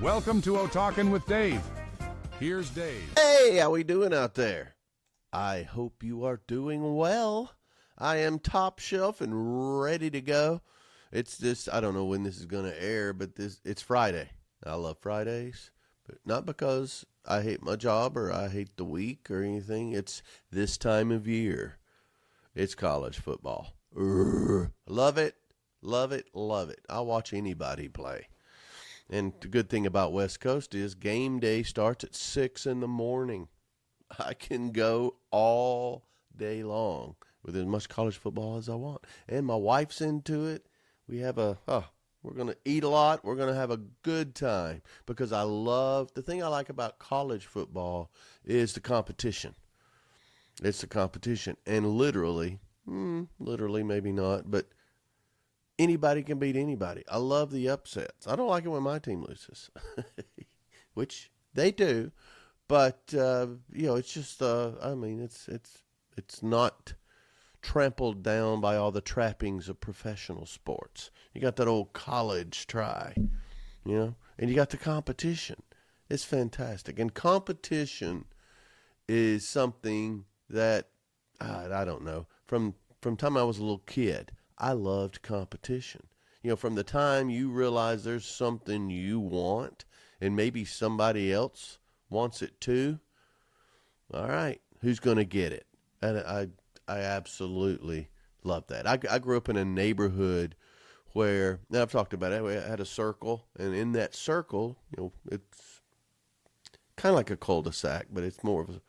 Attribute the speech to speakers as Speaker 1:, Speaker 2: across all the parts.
Speaker 1: Welcome to O-Talkin' with Dave. Here's Dave.
Speaker 2: Hey, how we doing out there? I hope you are doing well. I am top shelf and ready to go. It's this, I don't know when this is going to air, but it's Friday. I love Fridays, but not because I hate my job or I hate the week or anything. It's this time of year. It's college football. Love it, love it, love it. I'll watch anybody play. And the good thing about West Coast is game day starts at 6 in the morning. I can go all day long with as much college football as I want. And my wife's into it. We have we're going to eat a lot. We're going to have a good time because the thing I like about college football is the competition. It's the competition. And literally maybe not, but anybody can beat anybody. I love the upsets. I don't like it when my team loses, which they do. But, it's just, it's not trampled down by all the trappings of professional sports. You got that old college try, and you got the competition. It's fantastic. And competition is something that, I don't know, from time I was a little kid, I loved competition. From the time you realize there's something you want and maybe somebody else wants it too, all right, who's going to get it? And I absolutely love that. I grew up in a neighborhood where, now I've talked about it, we had a circle, and in that circle, it's kind of like a cul-de-sac, but it's more of an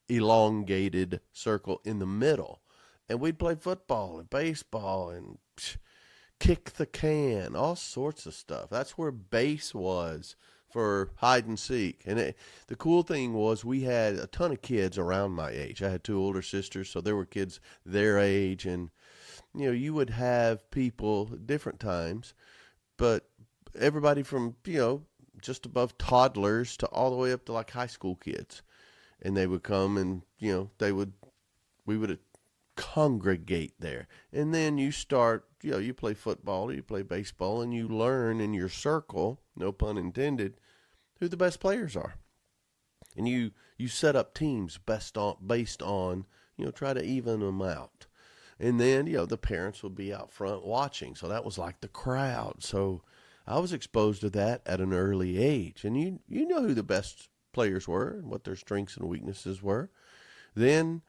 Speaker 2: elongated circle in the middle. And we'd play football and baseball and kick the can, all sorts of stuff. That's where base was for hide and seek. And the cool thing was we had a ton of kids around my age. I had two older sisters, so there were kids their age. And, you would have people at different times, but everybody from, just above toddlers to all the way up to like high school kids. And they would come and, we would congregate there. And then you start, you play football, you play baseball, and you learn in your circle, no pun intended, who the best players are. And you set up teams based on, try to even them out. And then, the parents would be out front watching. So that was like the crowd. So I was exposed to that at an early age. And you know who the best players were and what their strengths and weaknesses were. Then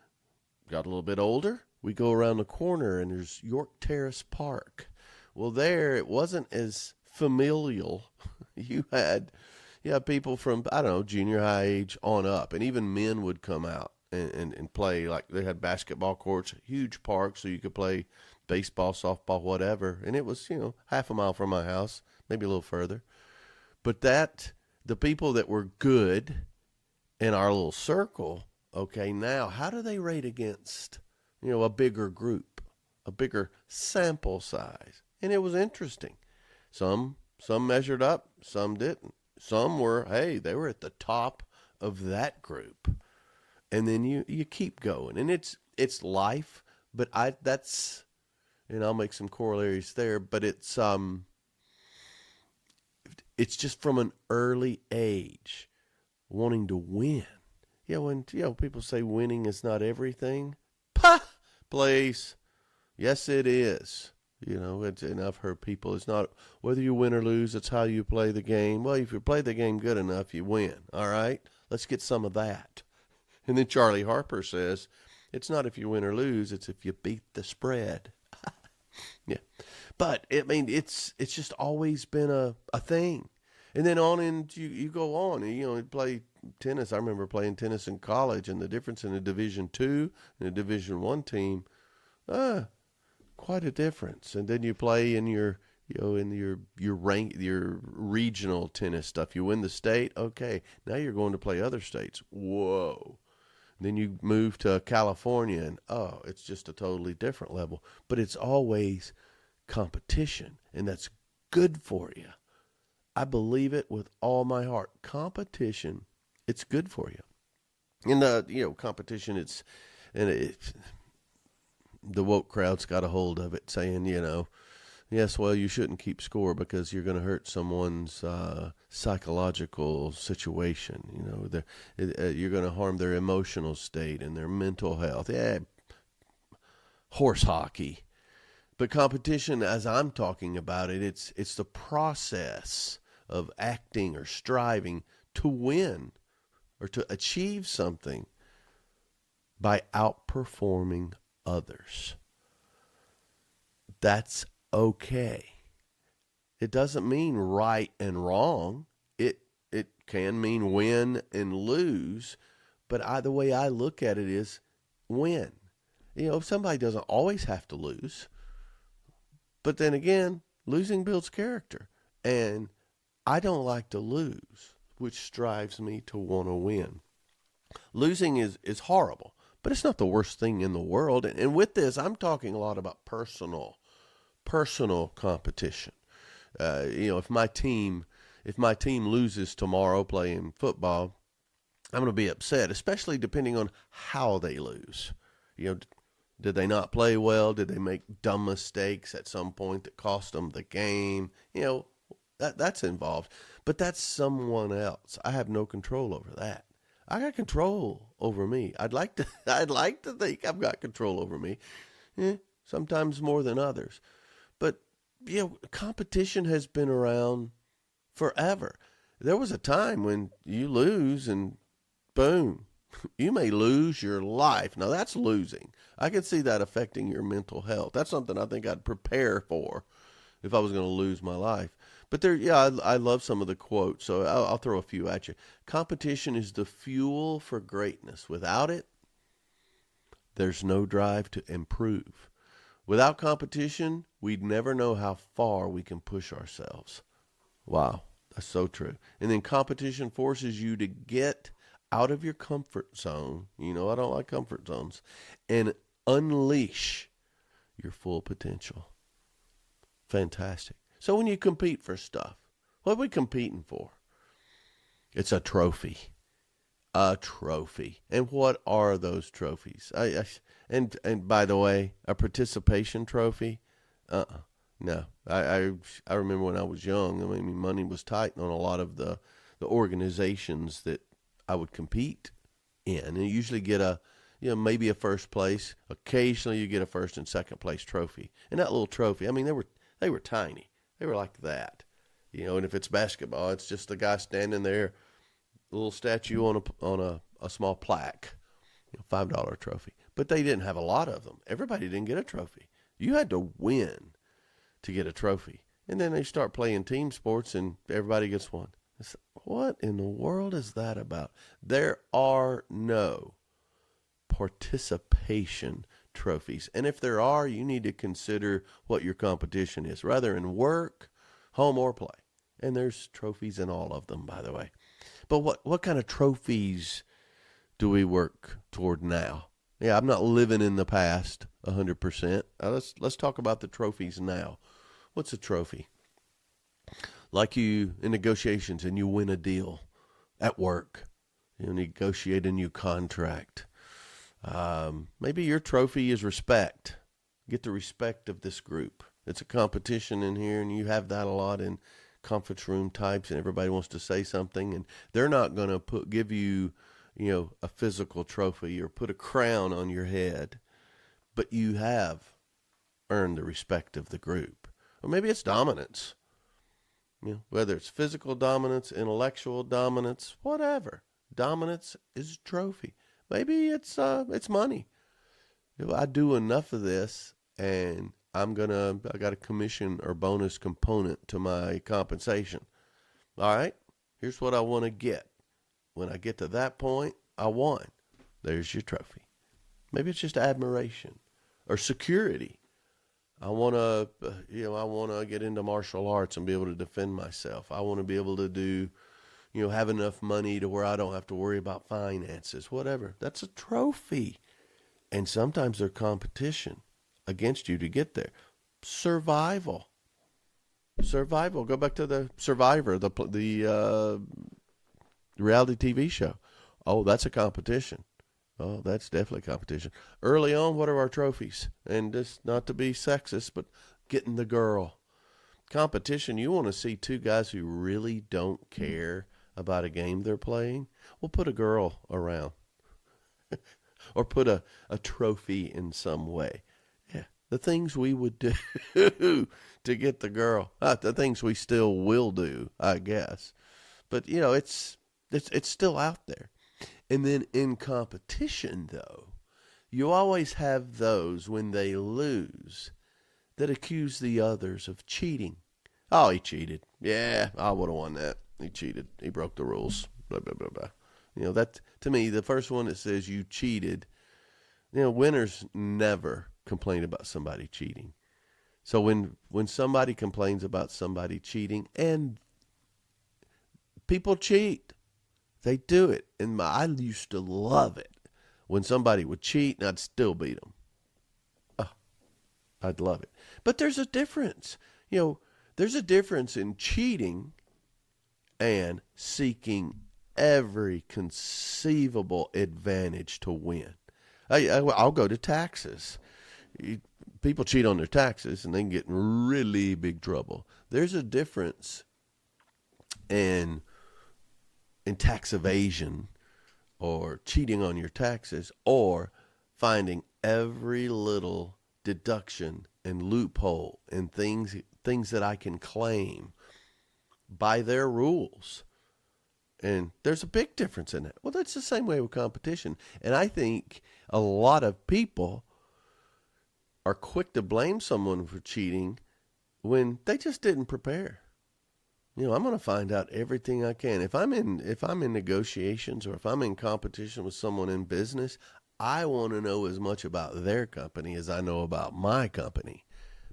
Speaker 2: got a little bit older, we go around the corner and there's York Terrace Park. Well, there it wasn't as familial. You had people from, I don't know, junior high age on up, and even men would come out and play. Like they had basketball courts, huge park, so you could play baseball, softball, whatever. And it was, half a mile from my house, maybe a little further. But the people that were good in our little circle, okay, now how do they rate against, a bigger group, a bigger sample size? And it was interesting. Some measured up, some didn't. Some were, they were at the top of that group. And then you keep going. And it's life, but I'll make some corollaries there, but it's just from an early age wanting to win. When people say winning is not everything, please. Yes, it is. And I've heard people, it's not whether you win or lose, it's how you play the game. Well, if you play the game good enough, you win. All right, let's get some of that. And then Charlie Harper says, it's not if you win or lose, it's if you beat the spread. Yeah, but it's just always been a thing. And then on and you go on and, you play tennis. I remember playing tennis in college, and the difference in a Division II and a Division I team, quite a difference. And then you play in your regional tennis stuff. You win the state, okay. Now you're going to play other states. Whoa. And then you move to California, and it's just a totally different level. But it's always competition, and that's good for you. I believe it with all my heart. Competition, it's good for you. And competition, it's the woke crowd's got a hold of it, saying, Yes, well, you shouldn't keep score because you're going to hurt someone's psychological situation. You know, you're going to harm their emotional state and their mental health. Yeah, horse hockey. But competition, as I'm talking about it, it's the process of acting or striving to win or to achieve something by outperforming others. That's okay. It doesn't mean right and wrong. It can mean win and lose, but the way I look at it is win. You know, somebody doesn't always have to lose, but then again, losing builds character, and I don't like to lose, which drives me to want to win. Losing is horrible, but it's not the worst thing in the world. And with this, I'm talking a lot about personal competition. You know, if my team loses tomorrow playing football, I'm going to be upset, especially depending on how they lose. You know, did they not play well? Did they make dumb mistakes at some point that cost them the game? You know, that's involved. But that's someone else. I have no control over that. I got control over me. I'd like to think I've got control over me. Sometimes more than others. But you know, competition has been around forever. There was a time when you lose and boom, you may lose your life. Now that's losing. I can see that affecting your mental health. That's something I think I'd prepare for if I was going to lose my life. But I love some of the quotes, so I'll throw a few at you. Competition is the fuel for greatness. Without it, there's no drive to improve. Without competition, we'd never know how far we can push ourselves. Wow, that's so true. And then competition forces you to get out of your comfort zone. You know, I don't like comfort zones. And unleash your full potential. Fantastic. So when you compete for stuff, what are we competing for? It's a trophy. A trophy. And what are those trophies? And by the way, a participation trophy? No. I remember when I was young, I mean, money was tight on a lot of the organizations that I would compete in. And you usually get maybe a first place. Occasionally you get a first and second place trophy. And that little trophy, I mean, they were tiny. They were like that. You know, and if it's basketball, it's just the guy standing there, a little statue on a small plaque, $5 trophy. But they didn't have a lot of them. Everybody didn't get a trophy. You had to win to get a trophy. And then they start playing team sports and everybody gets one. What in the world is that about? There are no participation trophies. And if there are, you need to consider what your competition is, rather in work, home, or play. And there's trophies in all of them, by the way. But what kind of trophies do we work toward now? Yeah, I'm not living in the past 100%. Let's talk about the trophies now. What's a trophy? Like you in negotiations and you win a deal at work. You negotiate a new contract. Maybe your trophy is respect. Get the respect of this group. It's a competition in here, and you have that a lot in conference room types, and everybody wants to say something, and they're not going to give you, a physical trophy or put a crown on your head, but you have earned the respect of the group. Or maybe it's dominance. Whether it's physical dominance, intellectual dominance, whatever. Dominance is a trophy. Maybe it's money. I do enough of this, and I got a commission or bonus component to my compensation. All right, here's what I want to get. When I get to that point, I won. There's your trophy. Maybe it's just admiration or security. I want to get into martial arts and be able to defend myself. I want to be able to do, have enough money to where I don't have to worry about finances, whatever. That's a trophy. And sometimes they're competition against you to get there. Survival. Go back to the Survivor, the reality TV show. Oh, that's a competition. Oh, that's definitely competition. Early on, what are our trophies? And just not to be sexist, but getting the girl. competition, you want to see two guys who really don't care about a game they're playing? Well, put a girl around or put a trophy in some way. Yeah, the things we would do to get the girl, the things we still will do, I guess. But, it's still out there. And then in competition, though, you always have those when they lose that accuse the others of cheating. Oh, he cheated. Yeah, I would have won that. He cheated. He broke the rules. Blah, blah, blah, blah. That, to me, the first one that says you cheated, winners never complain about somebody cheating. So when somebody complains about somebody cheating, and people cheat, they do it. And I used to love it when somebody would cheat and I'd still beat them. Oh, I'd love it. But there's a difference. There's a difference in cheating and seeking every conceivable advantage to win. I'll go to taxes. People cheat on their taxes and they can get in really big trouble. There's a difference in tax evasion or cheating on your taxes or finding every little deduction and loophole and things that I can claim by their rules. And there's a big difference in that. Well, that's the same way with competition. And I think a lot of people are quick to blame someone for cheating when they just didn't prepare. I'm going to find out everything I can. If I'm in negotiations or if I'm in competition with someone in business, I want to know as much about their company as I know about my company,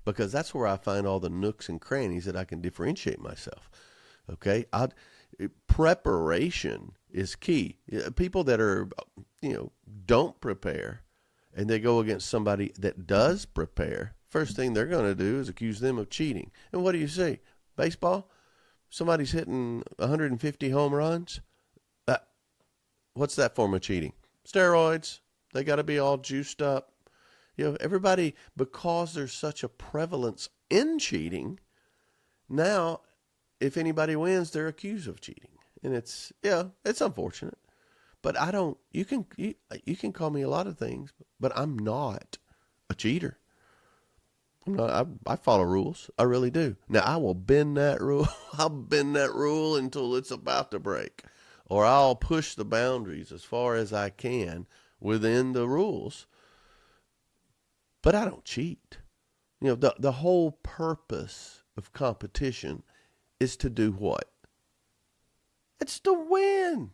Speaker 2: because that's where I find all the nooks and crannies that I can differentiate myself. Okay? Preparation is key. People that are, don't prepare and they go against somebody that does prepare, first thing they're going to do is accuse them of cheating. And what do you see? Baseball? Somebody's hitting 150 home runs. What's that form of cheating? Steroids. They got to be all juiced up. Everybody, because there's such a prevalence in cheating, now if anybody wins, they're accused of cheating. And it's unfortunate. But you can call me a lot of things, but I'm not a cheater. I follow rules. I really do. Now, I will bend that rule. I'll bend that rule until it's about to break. Or I'll push the boundaries as far as I can within the rules. But I don't cheat. The whole purpose of competition is to do what? It's to win.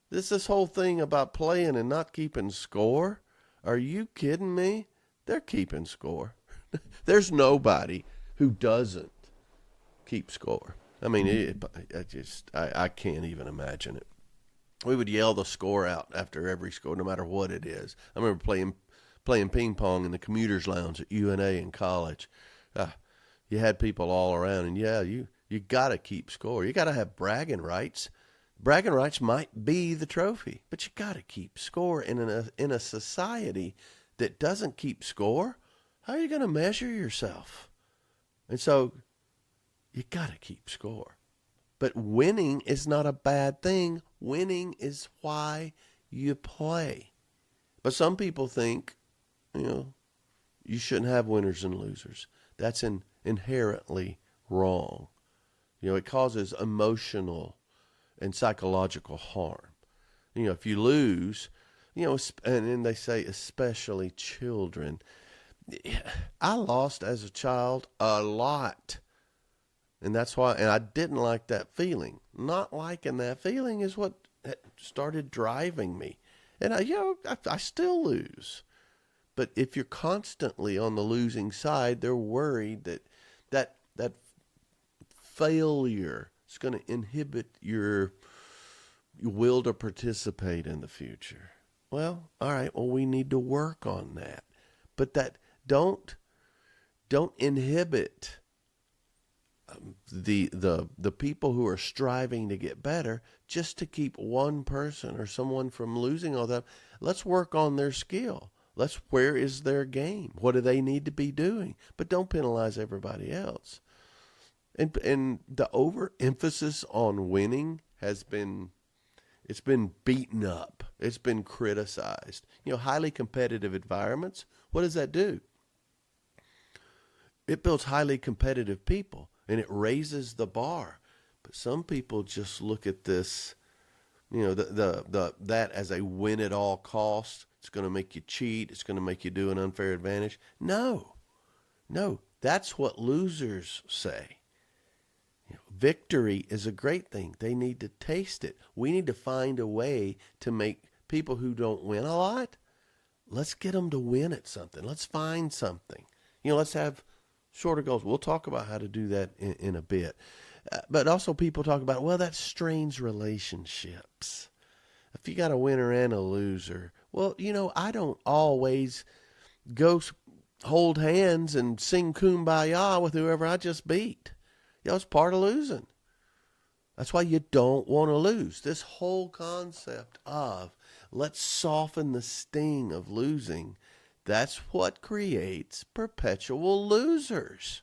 Speaker 2: This whole thing about playing and not keeping score. Are you kidding me? They're keeping score. There's nobody who doesn't keep score. I mean, I can't even imagine it. We would yell the score out after every score, no matter what it is. I remember playing ping pong in the commuters' lounge at UNA in college. You had people all around, and you got to keep score. You got to have bragging rights. Bragging rights might be the trophy, but you got to keep score. In a society that doesn't keep score, how are you going to measure yourself? And so you got to keep score. But winning is not a bad thing. Winning is why you play. But some people think, you shouldn't have winners and losers. That's inherently wrong. It causes emotional and psychological harm. If you lose, and then they say especially children. I lost as a child a lot. And that's why, and I didn't like that feeling. Not liking that feeling is what started driving me. And I still lose. But if you're constantly on the losing side, they're worried that failure is going to inhibit your will to participate in the future. Well, all right. Well, we need to work on that. But that don't inhibit the people who are striving to get better just to keep one person or someone from losing all that. Let's work on their skill. Where is their game? What do they need to be doing? But don't penalize everybody else. And the overemphasis on winning it's been beaten up. It's been criticized. Highly competitive environments, what does that do? It builds highly competitive people, and it raises the bar. But some people just look at this, that as a win at all cost. It's going to make you cheat. It's going to make you do an unfair advantage. No, that's what losers say. Victory is a great thing. They need to taste it. We need to find a way to make people who don't win a lot, let's get them to win at something. Let's find something. Let's have shorter goals. We'll talk about how to do that in a bit. But also people talk about, well, that strains relationships. If you got a winner and a loser, well, I don't always go hold hands and sing Kumbaya with whoever I just beat. It's part of losing. That's why you don't want to lose. This whole concept of let's soften the sting of losing, that's what creates perpetual losers.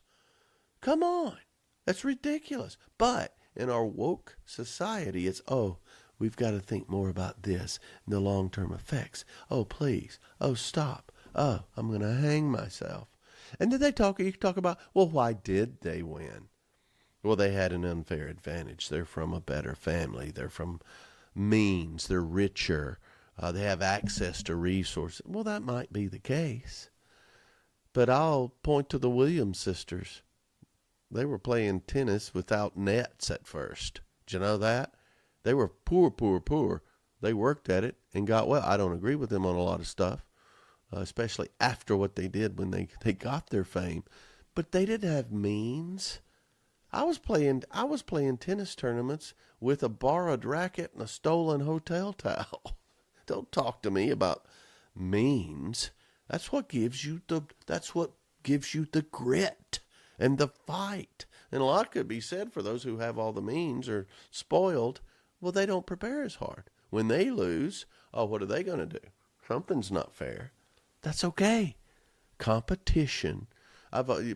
Speaker 2: Come on. That's ridiculous. But in our woke society, it's, we've got to think more about this and the long-term effects. Oh, please. Oh, stop. Oh, I'm going to hang myself. And then you talk about, well, why did they win? Well, they had an unfair advantage. They're from a better family. They're from means. They're richer. They have access to resources. Well, that might be the case. But I'll point to the Williams sisters. They were playing tennis without nets at first. Did you know that? They were poor. They worked at it and got well. I don't agree with them on a lot of stuff, especially after what they did when they got their fame. But they didn't have means. I was playing tennis tournaments with a borrowed racket and a stolen hotel towel. Don't talk to me about means. That's what gives you the grit and the fight. And a lot could be said for those who have all the means or spoiled. Well, they don't prepare as hard. When they lose, what are they going to do? Something's not fair. That's okay. Competition.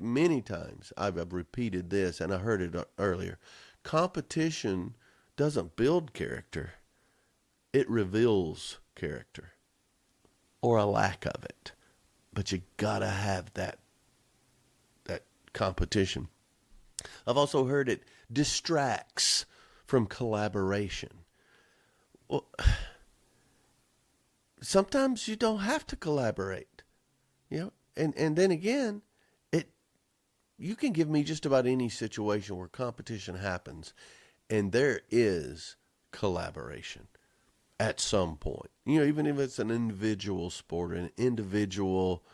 Speaker 2: Many times I've repeated this, and I heard it earlier. Competition doesn't build character. It reveals character or a lack of it. But you got to have that competition. I've also heard it distracts from collaboration. Well, sometimes you don't have to collaborate, and then again, you can give me just about any situation where competition happens and there is collaboration at some point. Even if it's an individual sport, an individual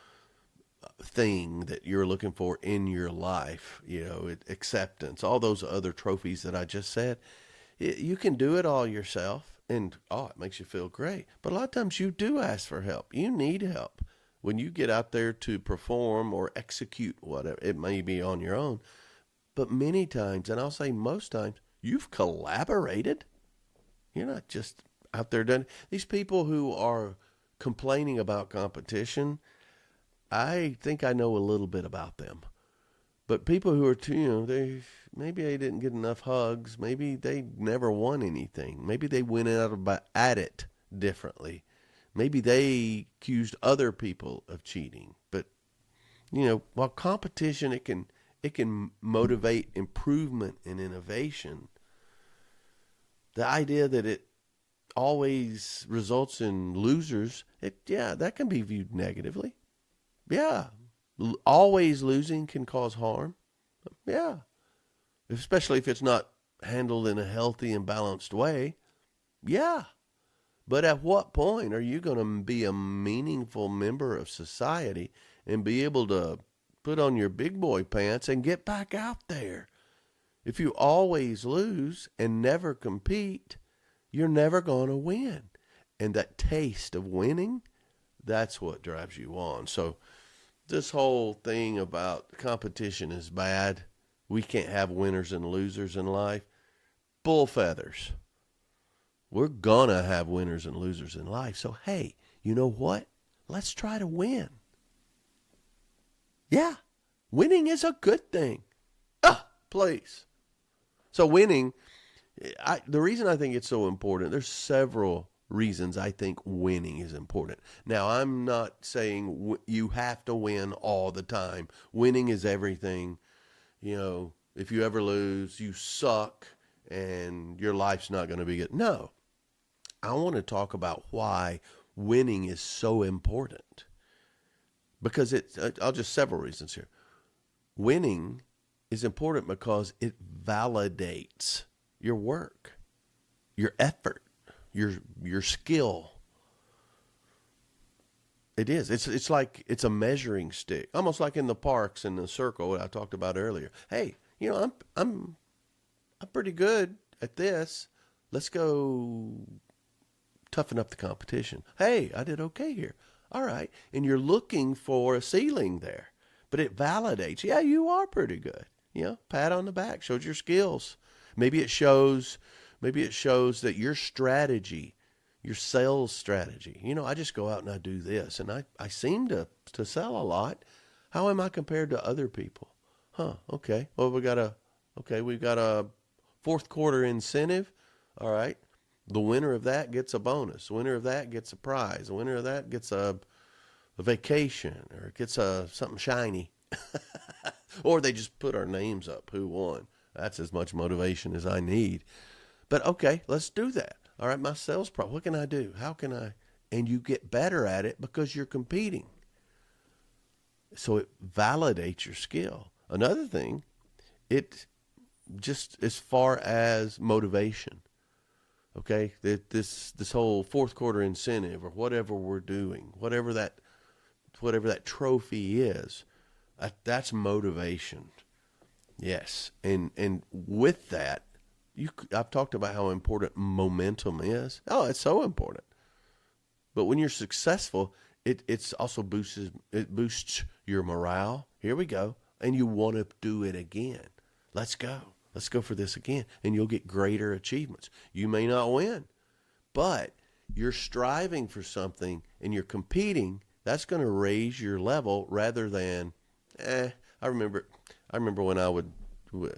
Speaker 2: thing that you're looking for in your life, acceptance, all those other trophies that I just said, you can do it all yourself and, it makes you feel great. But a lot of times you do ask for help. You need help. When you get out there to perform or execute whatever, it may be on your own. But many times, and I'll say most times, you've collaborated. You're not just out there doing it. These people who are complaining about competition, I think I know a little bit about them. But people who are maybe they didn't get enough hugs. Maybe they never won anything. Maybe they went at it differently. Maybe they accused other people of cheating. But, while competition, it can motivate improvement and innovation, the idea that it always results in losers, that can be viewed negatively. Yeah. Always losing can cause harm. Yeah. Especially if it's not handled in a healthy and balanced way. Yeah. But at what point are you going to be a meaningful member of society and be able to put on your big boy pants and get back out there? If you always lose and never compete, you're never going to win. And that taste of winning, that's what drives you on. So this whole thing about competition is bad. We can't have winners and losers in life. Bull feathers. We're going to have winners and losers in life. So, hey, you know what? Let's try to win. Yeah, winning is a good thing. Please. So winning, the reason I think it's so important, there's several reasons I think winning is important. Now, I'm not saying you have to win all the time. Winning is everything. If you ever lose, you suck and your life's not going to be good. No. I want to talk about why winning is so important. Because I'll just several reasons here. Winning is important because it validates your work, your effort, your skill. It is. It's like it's a measuring stick, almost like in the parks in the circle that I talked about earlier. Hey, I'm pretty good at this. Let's go toughen up the competition. Hey, I did okay here. All right. And you're looking for a ceiling there, but it validates. Yeah, you are pretty good. Pat on the back, shows your skills. Maybe it shows that your strategy, your sales strategy, I just go out and I do this and I seem to sell a lot. How am I compared to other people? Okay. Well, we've got a fourth quarter incentive. All right. The winner of that gets a bonus. The winner of that gets a prize. The winner of that gets a vacation or gets something shiny. Or they just put our names up, who won. That's as much motivation as I need. But okay, let's do that. All right, my sales pro, what can I do? How can I? And you get better at it because you're competing. So it validates your skill. Another thing, it just as far as motivation. Okay, this whole fourth quarter incentive or whatever we're doing, whatever that trophy is, that's motivation. Yes, and with that, I've talked about how important momentum is. Oh, it's so important. But when you're successful, it's also boosts your morale. Here we go, and you want to do it again. Let's go. Let's go for this again, and you'll get greater achievements. You may not win, but you're striving for something and you're competing. That's going to raise your level rather than, I remember when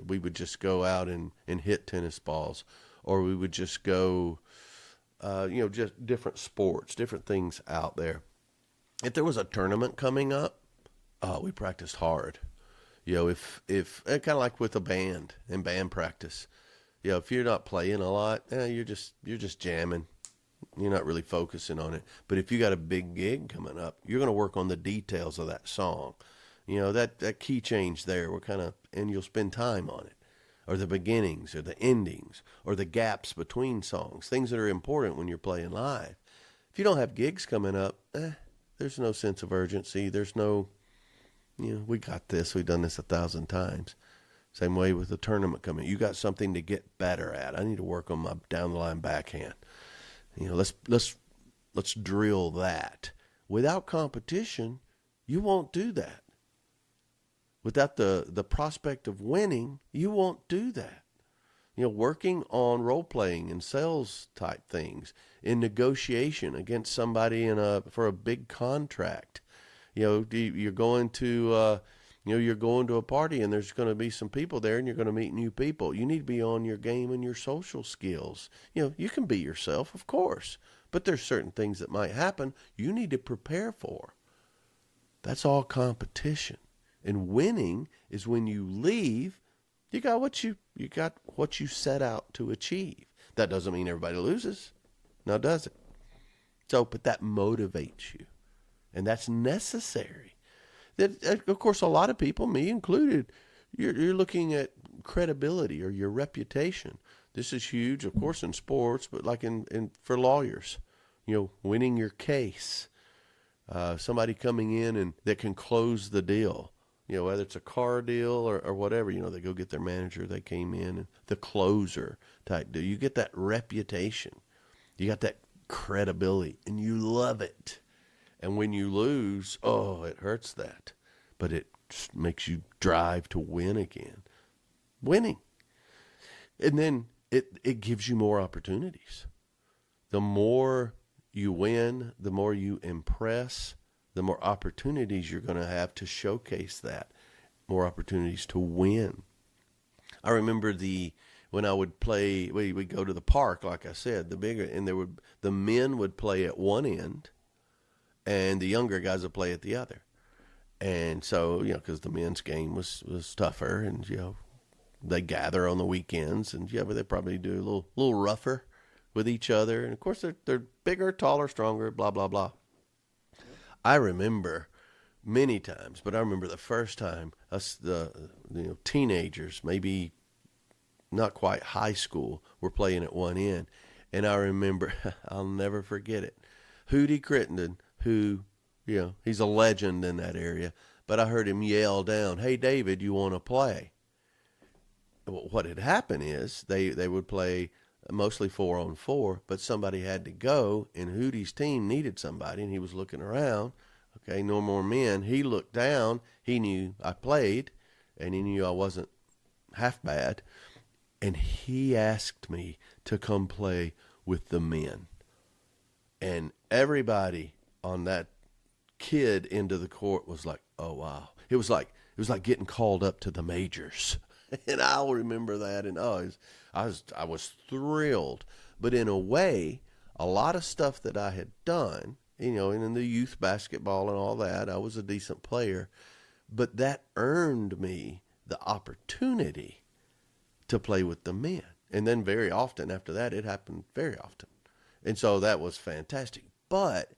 Speaker 2: we would just go out and hit tennis balls, or we would just go, just different sports, different things out there. If there was a tournament coming up, we practiced hard. If kind of like with a band and band practice, if you're not playing a lot, you're just jamming. You're not really focusing on it. But if you got a big gig coming up, you're going to work on the details of that song. That key change there, and you'll spend time on it, or the beginnings, or the endings, or the gaps between songs, things that are important when you're playing live. If you don't have gigs coming up, there's no sense of urgency. There's no, we got this. We've done this 1,000 times. Same way with the tournament coming. You got something to get better at. I need to work on my down the line backhand. Let's drill that. Without competition, you won't do that. Without the prospect of winning, you won't do that. Working on role playing and sales type things, in negotiation against somebody for a big contract. You're going to a party and there's going to be some people there and you're going to meet new people. You need to be on your game and your social skills. You can be yourself, of course, but there's certain things that might happen you need to prepare for. That's all competition. And winning is when you leave, you got what you set out to achieve. That doesn't mean everybody loses. Now, does it? But that motivates you. And that's necessary. That, of course, a lot of people, me included, you're looking at credibility or your reputation. This is huge, of course, in sports, but like for lawyers, winning your case. Somebody coming in and that can close the deal. Whether it's a car deal or whatever, they go get their manager, they came in, and the closer type deal. You get that reputation. You got that credibility, and you love it. And when you lose, it hurts that. But it just makes you drive to win again. Winning. And then it gives you more opportunities. The more you win, the more you impress, the more opportunities you're going to have to showcase that, more opportunities to win. I remember when I would play, we'd go to the park, like I said, and the men would play at one end, and the younger guys would play at the other. And so, because the men's game was tougher, and they gather on the weekends, and but they probably do a little rougher with each other. And of course, they're bigger, taller, stronger, blah blah blah. I remember many times, but I remember the first time teenagers, maybe not quite high school, were playing at one end, and I remember I'll never forget it. Hootie Crittenden, who he's a legend in that area, but I heard him yell down, "Hey David, you want to play?" What had happened is they would play mostly 4-on-4, but somebody had to go, and Hootie's team needed somebody, and he was looking around. Okay, no more men. He looked down. He knew I played, and he knew I wasn't half bad, and he asked me to come play with the men. And everybody on that kid end of the court was like, "Oh wow!" It was like getting called up to the majors. And I'll remember that, and I was thrilled. But in a way, a lot of stuff that I had done, and in the youth basketball and all that, I was a decent player. But that earned me the opportunity to play with the men. And then very often after that, it happened very often. And so that was fantastic. But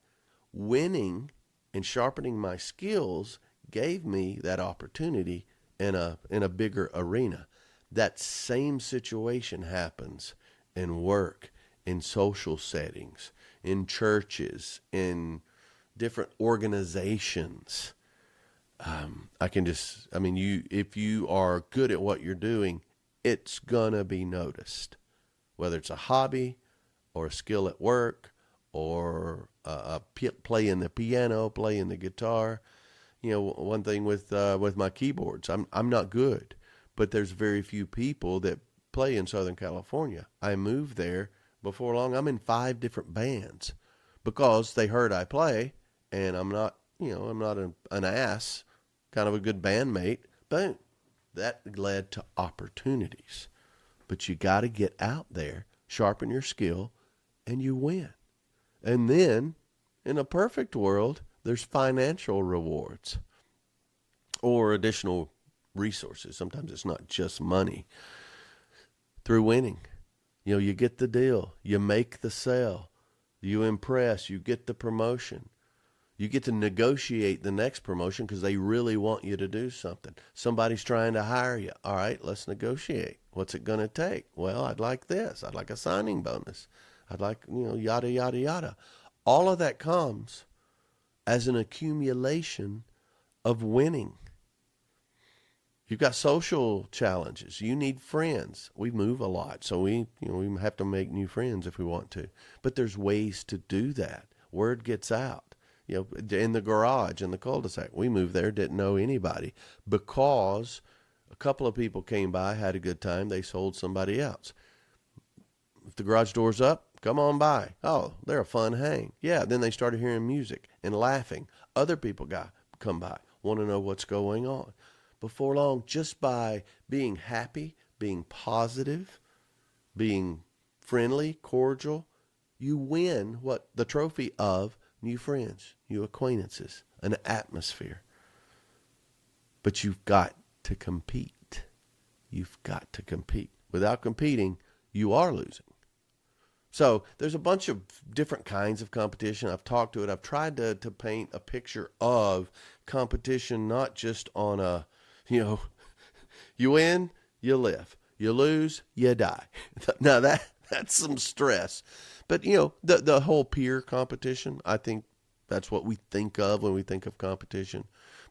Speaker 2: winning and sharpening my skills gave me that opportunity in a bigger arena. That same situation happens in work, in social settings, in churches, in different organizations. If you are good at what you're doing, it's gonna be noticed, whether it's a hobby or a skill at work or playing the piano, playing the guitar. One thing with my keyboards, I'm not good, but there's very few people that play in Southern California. I moved there. Before long, I'm in 5 different bands because they heard I play, and I'm not an ass, kind of a good bandmate. Boom, that led to opportunities. But you got to get out there, sharpen your skill, and you win. And then, in a perfect world, there's financial rewards or additional resources. Sometimes it's not just money. Through winning, you get the deal, you make the sale, you impress, you get the promotion. You get to negotiate the next promotion because they really want you to do something. Somebody's trying to hire you. All right, let's negotiate. What's it going to take? Well, I'd like this. I'd like a signing bonus. I'd like, yada, yada, yada. All of that comes as an accumulation of winning. You've got social challenges. You need friends. We move a lot, so we have to make new friends if we want to. But there's ways to do that. Word gets out. In the garage, in the cul-de-sac, we moved there, didn't know anybody because a couple of people came by, had a good time. They sold somebody else. If the garage door's up, come on by. Oh, they're a fun hang. Yeah, then they started hearing music and laughing. Other people come by, want to know what's going on. Before long, just by being happy, being positive, being friendly, cordial, you win the trophy of new friends, new acquaintances, an atmosphere. But you've got to compete. You've got to compete. Without competing, you are losing. So there's a bunch of different kinds of competition. I've talked to it. I've tried to paint a picture of competition, not just on a, you win, you live. You lose, you die. Now that's some stress. But, the whole peer competition, I think that's what we think of when we think of competition.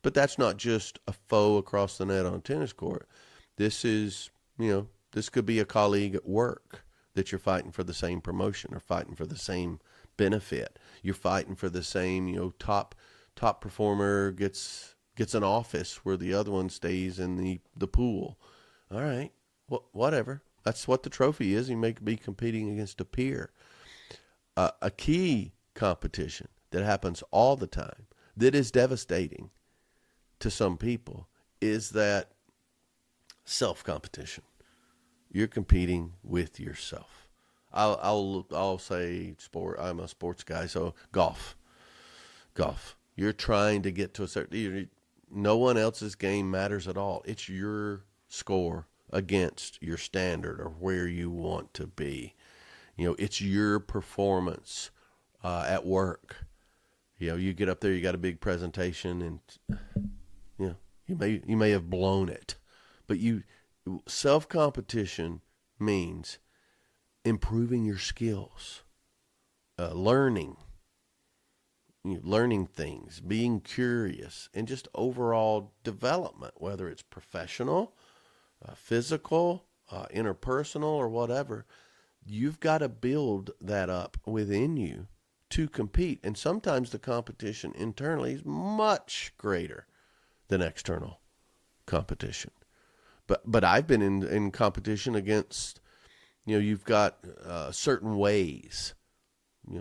Speaker 2: But that's not just a foe across the net on a tennis court. This is, this could be a colleague at work that you're fighting for the same promotion or fighting for the same benefit. You're fighting for the same, top performer gets an office where the other one stays in the pool. All right, whatever. That's what the trophy is. You may be competing against a peer. A key competition that happens all the time, that is devastating to some people, is that self-competition. You're competing with yourself. I'll say sport. I'm a sports guy, so golf. You're trying to get to a certain. No one else's game matters at all. It's your score against your standard or where you want to be. It's your performance at work. You get up there, you got a big presentation, and you may have blown it, but self-competition means improving your skills, learning things, being curious, and just overall development, whether it's professional, physical, interpersonal, or whatever. You've got to build that up within you to compete. And sometimes the competition internally is much greater than external competition. But I've been in competition against, you've got certain ways,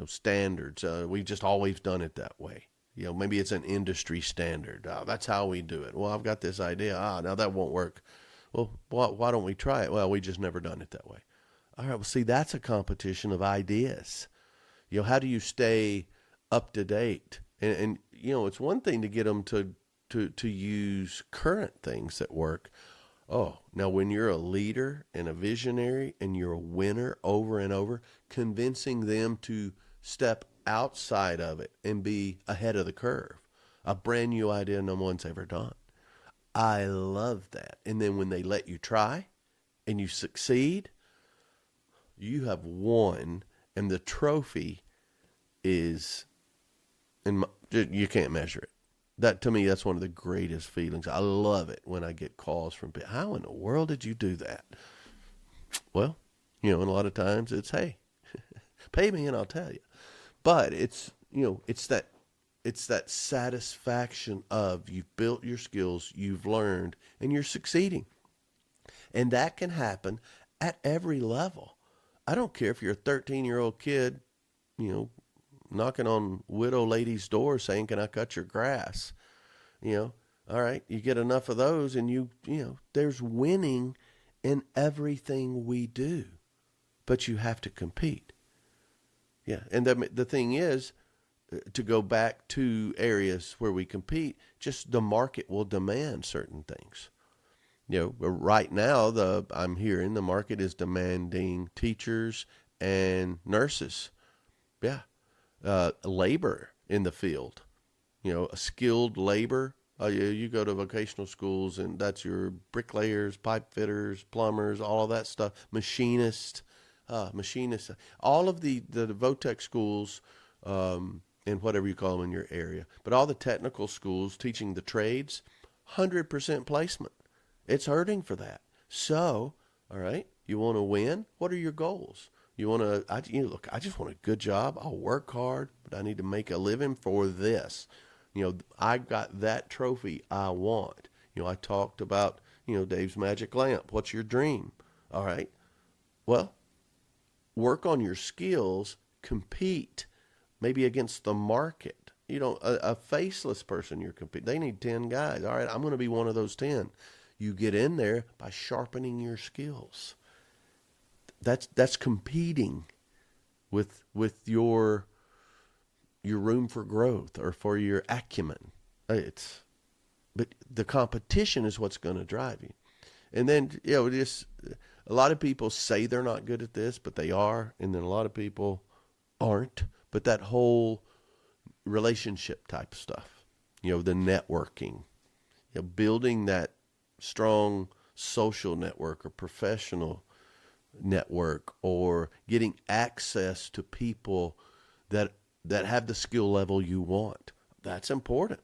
Speaker 2: standards. We've just always done it that way. Maybe it's an industry standard. That's how we do it. Well, I've got this idea. Now that won't work. Well, why don't we try it? Well, we just never done it that way. All right, well, see, that's a competition of ideas. How do you stay up to date? And it's one thing to get them to use current things that work. Oh, now when you're a leader and a visionary and you're a winner over and over, convincing them to step outside of it and be ahead of the curve, a brand new idea no one's ever done. I love that. And then when they let you try and you succeed, you have won, and the trophy is, you can't measure it. That, to me, that's one of the greatest feelings. I love it when I get calls from people. How in the world did you do that? Well, and a lot of times it's, hey, pay me and I'll tell you. But it's that satisfaction of you've built your skills, you've learned, and you're succeeding. And that can happen at every level. I don't care if you're a 13-year-old kid, knocking on widow ladies' doors saying, can I cut your grass? All right, you get enough of those and there's winning in everything we do, but you have to compete. Yeah. And the thing is, to go back to areas where we compete, just the market will demand certain things. Right now, I'm hearing the market is demanding teachers and nurses. Yeah. Labor in the field, a skilled labor. You go to vocational schools and that's your bricklayers, pipe fitters, plumbers, all of that stuff, machinists, all of the VOTEC schools, and whatever you call them in your area. But all the technical schools teaching the trades, 100% placement. It's hurting for that. So, all right, you want to win? What are your goals? You want to, look, I just want a good job. I'll work hard, but I need to make a living for this. I got that trophy I want. I talked about, Dave's magic lamp. What's your dream? All right. Well, work on your skills, compete maybe against the market. A faceless person you're competing. They need 10 guys. All right, I'm going to be one of those 10. You get in there by sharpening your skills. That's competing with your room for growth or for your acumen. But the competition is what's going to drive you. And then, just a lot of people say they're not good at this, but they are. And then a lot of people aren't. But that whole relationship type stuff, the networking, building that strong social network or professional network, or getting access to people that have the skill level you want. That's important.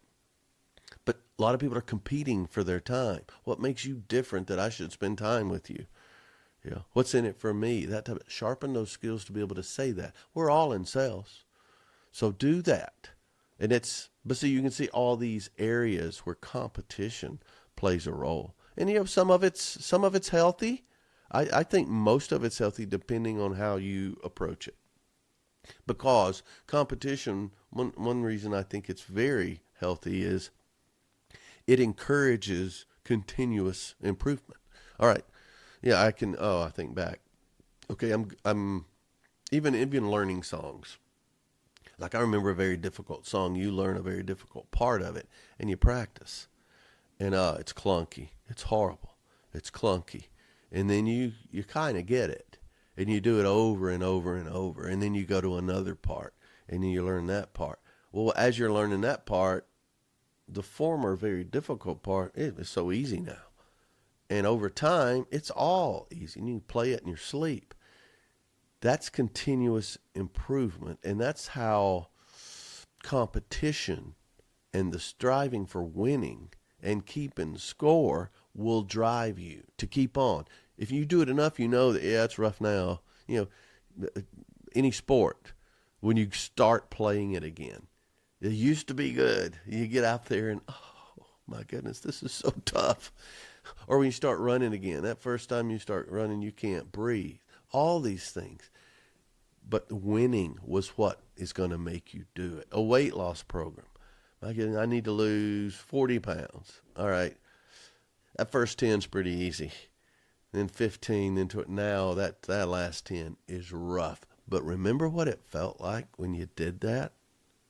Speaker 2: But a lot of people are competing for their time. What makes you different that I should spend time with you? What's in it for me? That type of, sharpen those skills to be able to say that. We're all in sales. So do that. But see, you can see all these areas where competition plays a role. And some of it's healthy. I think most of it's healthy depending on how you approach it. Because competition, one reason I think it's very healthy is it encourages continuous improvement. All right. Yeah, I think back. Okay, I'm even learning songs. Like I remember a very difficult song, you learn a very difficult part of it and you practice. And it's clunky. It's horrible. It's clunky. And then you kind of get it. And you do it over and over and over. And then you go to another part. And then you learn that part. Well, as you're learning that part, the former very difficult part is so easy now. And over time, it's all easy. And you can play it in your sleep. That's continuous improvement. And that's how competition and the striving for winning and keeping score will drive you to keep on. If you do it enough, you know that, yeah, it's rough now. You know, any sport, when you start playing it again, it used to be good. You get out there and, oh, my goodness, this is so tough. Or when you start running again, that first time you start running, you can't breathe. All these things. But winning was what is going to make you do it. A weight loss program. My goodness, I need to lose 40 pounds. All right. That first 10 is pretty easy. Then 15 into it. Now that last 10 is rough. But remember what it felt like when you did that?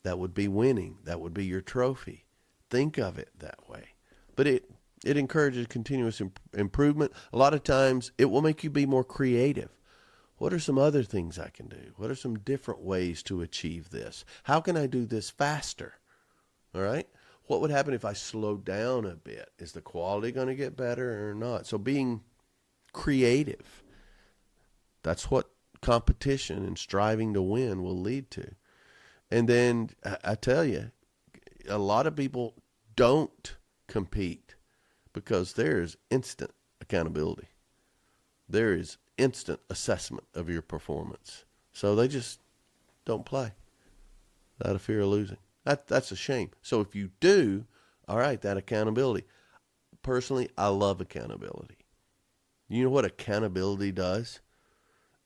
Speaker 2: That would be winning. That would be your trophy. Think of it that way. But it encourages continuous improvement. A lot of times it will make you be more creative. What are some other things I can do? What are some different ways to achieve this? How can I do this faster? All right? What would happen if I slowed down a bit? Is the quality going to get better or not? So being creative, that's what competition and striving to win will lead to. And then I tell you, a lot of people don't compete because there is instant accountability. There is instant assessment of your performance. So they just don't play out of fear of losing. That's a shame. So if you do, all right, that accountability. Personally, I love accountability. You know what accountability does?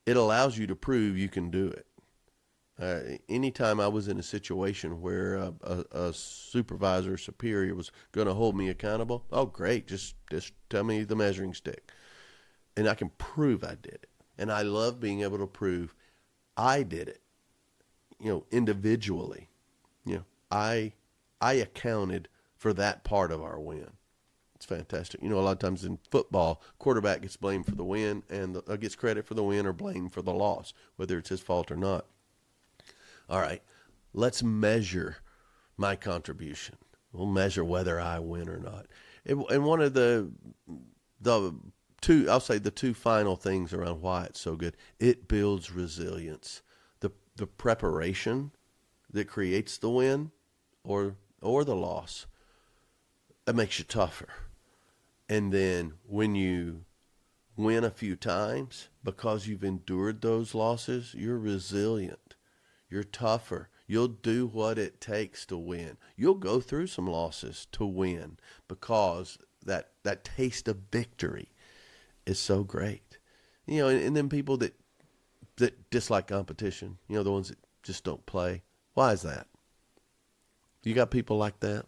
Speaker 2: It allows you to prove you can do it. Anytime I was in a situation where a supervisor or superior was going to hold me accountable, oh, great, just tell me the measuring stick. And I can prove I did it. And I love being able to prove I did it, individually. I accounted for that part of our win. It's fantastic. A lot of times in football, quarterback gets blamed for the win and gets credit for the win or blamed for the loss, whether it's his fault or not. All right, let's measure my contribution. We'll measure whether I win or not. And one of the two final things around why it's so good, it builds resilience. The preparation that creates the win or the loss, that makes you tougher. And then when you win a few times, because you've endured those losses, you're resilient. You're tougher. You'll do what it takes to win. You'll go through some losses to win because that taste of victory is so great. And then people that dislike competition, the ones that just don't play. Why is that? You got people like that?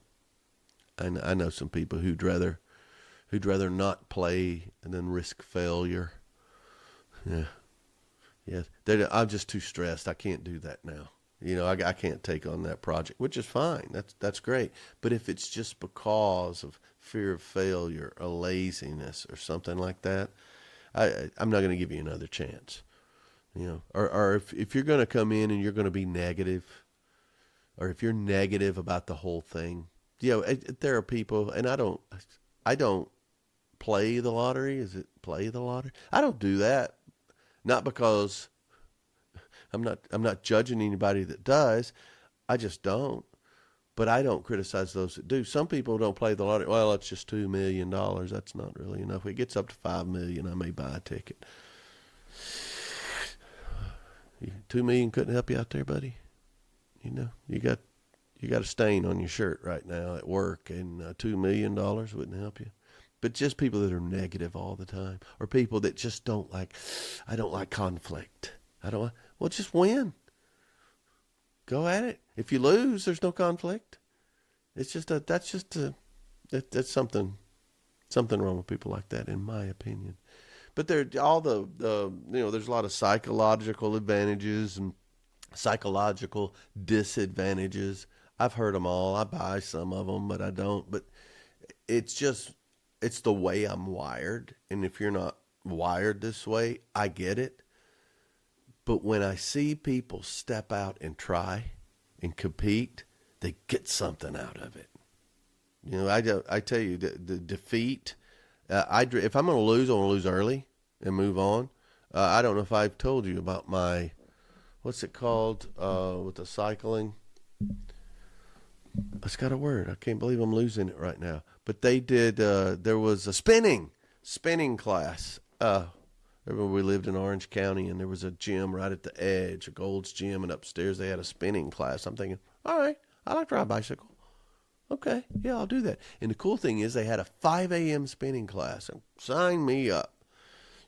Speaker 2: I know some people who'd rather not play and then risk failure. Yeah. I'm just too stressed. I can't do that now. I can't take on that project, which is fine. That's great. But if it's just because of fear of failure or laziness or something like that, I'm not going to give you another chance. Or if you're going to come in and you're going to be negative, or if you're negative about the whole thing, there are people, and I don't play the lottery. Is it play the lottery? I don't do that. Not because I'm not judging anybody that does. I just don't. But I don't criticize those that do. Some people don't play the lottery. Well, it's just $2 million. That's not really enough. If it gets up to $5 million, I may buy a ticket. $2 million couldn't help you out there, buddy. You got a stain on your shirt right now at work, and $2 million wouldn't help you. But just people that are negative all the time, or people that just I don't like conflict. Well, just win. go at it. If you lose, there's no conflict. It's just that's something wrong with people like that, in my opinion. But there's a lot of psychological advantages and psychological disadvantages. I've heard them all. I buy some of them, but I don't. But it's the way I'm wired. And if you're not wired this way, I get it. But when I see people step out and try and compete, they get something out of it. I tell you, the defeat, if I'm going to lose, I want to lose early and move on. I don't know if I've told you about my, what's it called with the cycling? It's got a word. I can't believe I'm losing it right now. But they did, there was a spinning class. Remember we lived in Orange County, and there was a gym right at the edge, a Gold's Gym, and upstairs they had a spinning class. I'm thinking, all right, I like to ride a bicycle. Okay, yeah, I'll do that. And the cool thing is they had a 5 a.m. spinning class. And sign me up.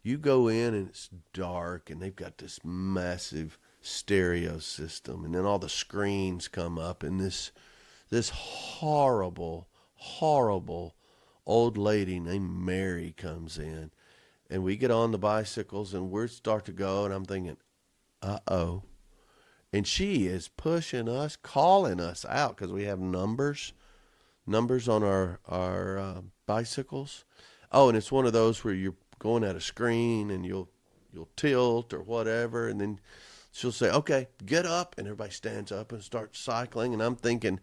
Speaker 2: You go in, and it's dark, and they've got this massive stereo system, and then all the screens come up, and this horrible old lady named Mary comes in. And we get on the bicycles, and we start to go, and I'm thinking, uh-oh. And she is pushing us, calling us out, because we have numbers on our bicycles. Oh, and it's one of those where you're going at a screen, and you'll tilt or whatever, and then she'll say, okay, get up, and everybody stands up and starts cycling. And I'm thinking,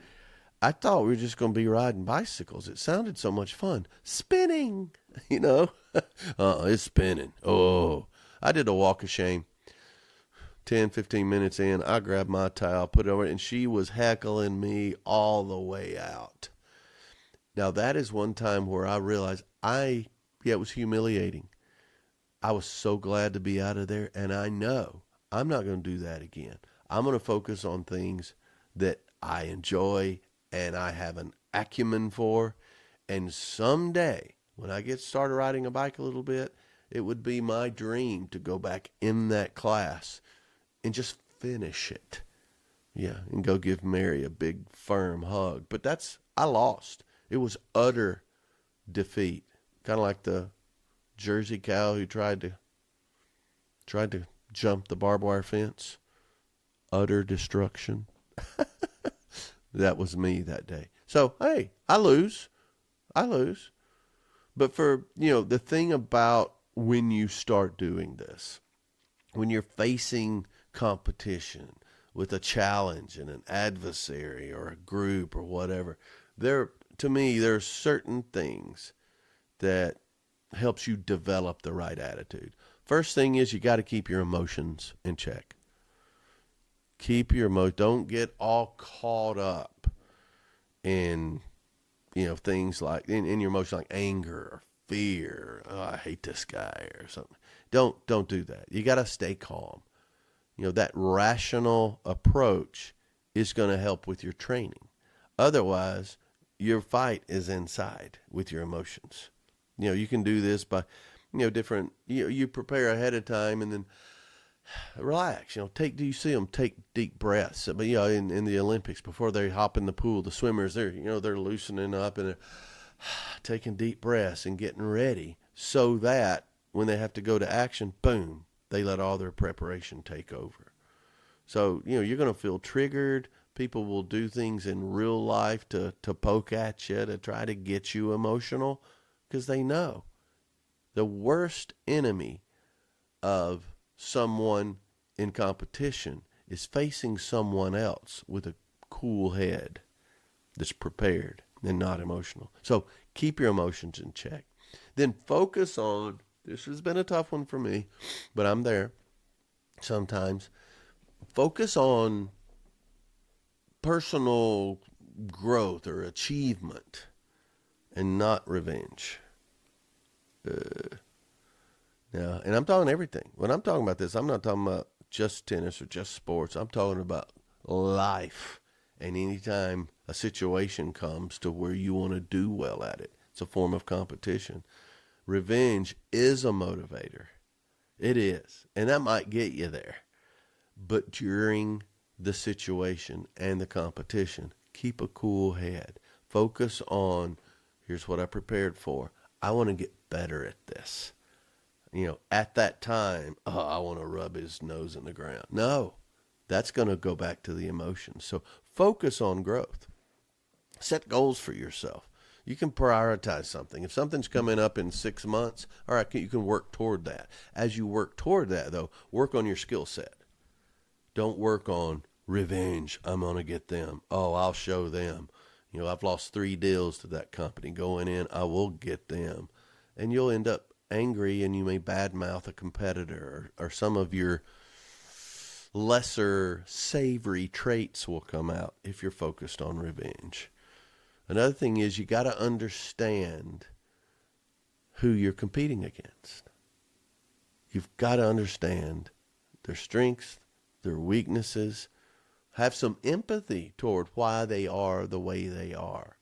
Speaker 2: I thought we were just going to be riding bicycles. It sounded so much fun. Spinning, it's spinning. Oh, I did a walk of shame. 10, 15 minutes in, I grabbed my towel, put it over, and she was heckling me all the way out. Now, that is one time where I realized it was humiliating. I was so glad to be out of there, and I know I'm not going to do that again. I'm going to focus on things that I enjoy and I have an acumen for. And someday, when I get started riding a bike a little bit, it would be my dream to go back in that class and just finish it. Yeah, and go give Mary a big, firm hug. But I lost. It was utter defeat. Kind of like the Jersey cow who tried to jump the barbed wire fence. Utter destruction. That was me that day. So, hey, I lose. But for, the thing about when you start doing this, when you're facing competition with a challenge and an adversary or a group or whatever, to me, there are certain things that helps you develop the right attitude. First thing is you got to keep your emotions in check. Don't get all caught up in, things like, in your emotions like anger or fear. Oh, I hate this guy or something. Don't do that. You got to stay calm. That rational approach is going to help with your training. Otherwise, your fight is inside with your emotions. You can do this by, different, you prepare ahead of time and then relax. Do you see them take deep breaths? But, in the Olympics, before they hop in the pool, the swimmers, they're loosening up and they're taking deep breaths and getting ready so that when they have to go to action, boom, they let all their preparation take over. So, you're going to feel triggered. People will do things in real life to poke at you, to try to get you emotional, because they know the worst enemy of someone in competition is facing someone else with a cool head that's prepared and not emotional. So keep your emotions in check. Then focus on, this has been a tough one for me, but I'm there sometimes. Focus on personal growth or achievement and not revenge. Now, and I'm talking everything. When I'm talking about this, I'm not talking about just tennis or just sports. I'm talking about life. And anytime a situation comes to where you want to do well at it, it's a form of competition. Revenge is a motivator. It is. And that might get you there. But during the situation and the competition. Keep a cool head. Focus on, here's what I prepared for. I want to get better at this. At that time, I want to rub his nose in the ground. No, that's going to go back to the emotions. So focus on growth. Set goals for yourself. You can prioritize something. If something's coming up in 6 months, all right, you can work toward that. As you work toward that, though, work on your skill set. Don't work on revenge. I'm going to get them. Oh, I'll show them. I've lost 3 deals to that company. Going in, I will get them. And you'll end up angry, and you may badmouth a competitor, or some of your lesser savory traits will come out if you're focused on revenge. Another thing is you got to understand who you're competing against. You've got to understand their strengths, their weaknesses. Have some empathy toward why they are the way they are.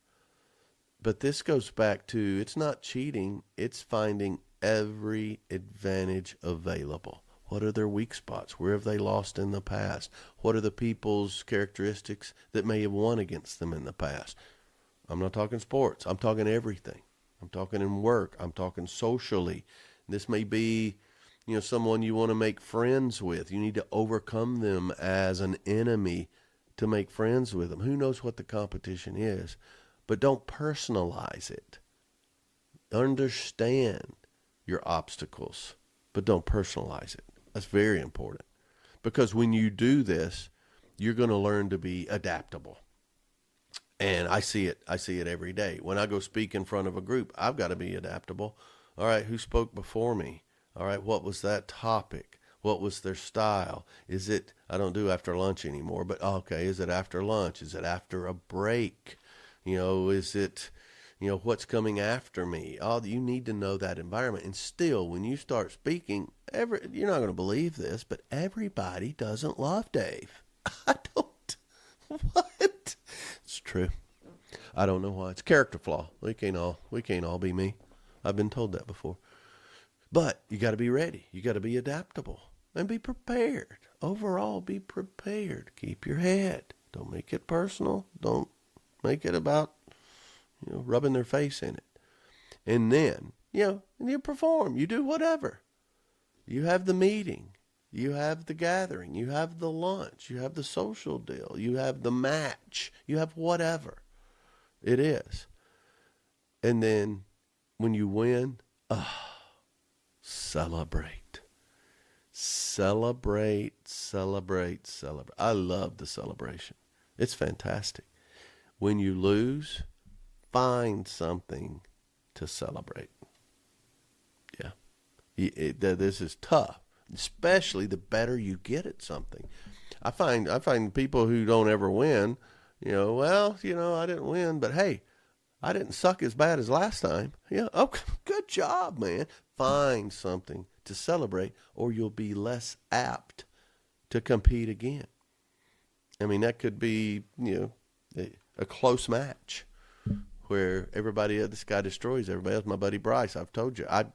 Speaker 2: But this goes back to, it's not cheating, it's finding every advantage available. What are their weak spots? Where have they lost in the past? What are the people's characteristics that may have won against them in the past? I'm not talking sports. I'm talking everything. I'm talking in work. I'm talking socially. This may be, someone you want to make friends with. You need to overcome them as an enemy to make friends with them. Who knows what the competition is? But don't personalize it. Understand your obstacles, but don't personalize it. That's very important. Because when you do this, you're going to learn to be adaptable. And I see it every day. When I go speak in front of a group, I've got to be adaptable. All right, who spoke before me? All right, what was that topic? What was their style? Is it, I don't do after lunch anymore, but okay, is it after lunch? Is it after a break? Is it, what's coming after me? You need to know that environment. And still, when you start speaking, you're not going to believe this, but everybody doesn't love Dave. I don't. What? It's true. I don't know why. It's a character flaw. We can't all be me. I've been told that before. But you got to be ready. You got to be adaptable and be prepared. Overall, be prepared. Keep your head. Don't make it personal. Don't make it about, rubbing their face in it. And then, and you perform. You do whatever. You have the meeting. You have the gathering. You have the lunch. You have the social deal. You have the match. You have whatever it is. And then when you win, celebrate. Celebrate, celebrate, celebrate. I love the celebration. It's fantastic. When you lose, find something to celebrate. Yeah. This is tough, especially the better you get at something. I find people who don't ever win, I didn't win, but hey, I didn't suck as bad as last time. Yeah, okay, good job, man. Find something to celebrate, or you'll be less apt to compete again. I mean, that could be, a close match where this guy destroys everybody else. My buddy Bryce, I've told you, I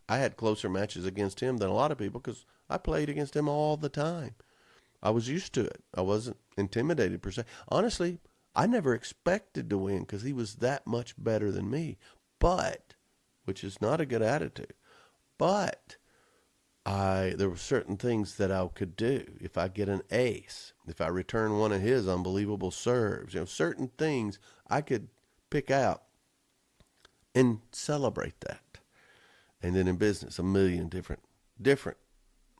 Speaker 2: had closer matches against him than a lot of people because I played against him all the time. I was used to it. I wasn't intimidated per se. Honestly, I never expected to win because he was that much better than me. But, which is not a good attitude, but there were certain things that I could do. If I get an ace, if I return one of his unbelievable serves, certain things I could pick out and celebrate that. And then in business, a million different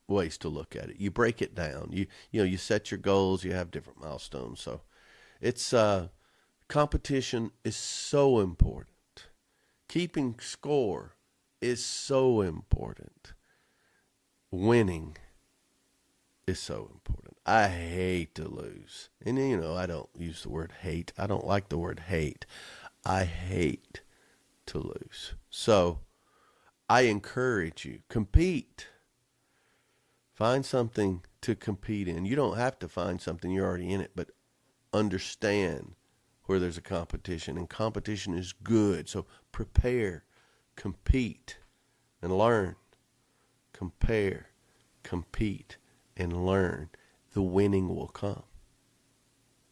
Speaker 2: ways to look at it. You break it down. You set your goals. You have different milestones. So it's competition is so important. Keeping score is so important. Winning is so important. I hate to lose. And I don't use the word hate. I don't like the word hate. I hate to lose. So I encourage you, compete. Find something to compete in. You don't have to find something, you're already in it, but understand where there's a competition, and competition is good. So prepare, compete, and learn. Compare, compete, and learn. The winning will come.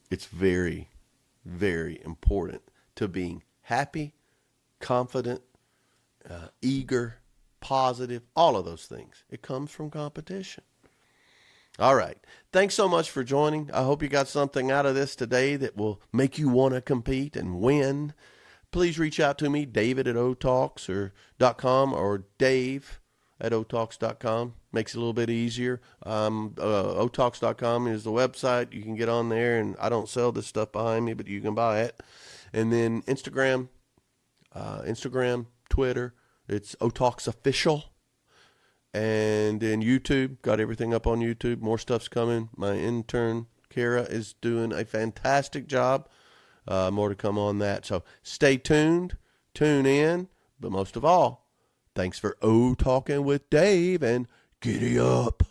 Speaker 2: It's very, very important to being happy, confident, eager, positive, all of those things. It comes from competition. All right. Thanks so much for joining. I hope you got something out of this today that will make you want to compete and win. Please reach out to me, david@otalks.com or dave@otalks.com. Makes it a little bit easier. Otalks.com is the website. You can get on there, and I don't sell this stuff behind me, but you can buy it. And then Instagram, Twitter, it's Otalks Official. And then YouTube, got everything up on YouTube. More stuff's coming. My intern, Kara, is doing a fantastic job. More to come on that. So stay tuned, tune in. But most of all, thanks for talking with Dave, and giddy up.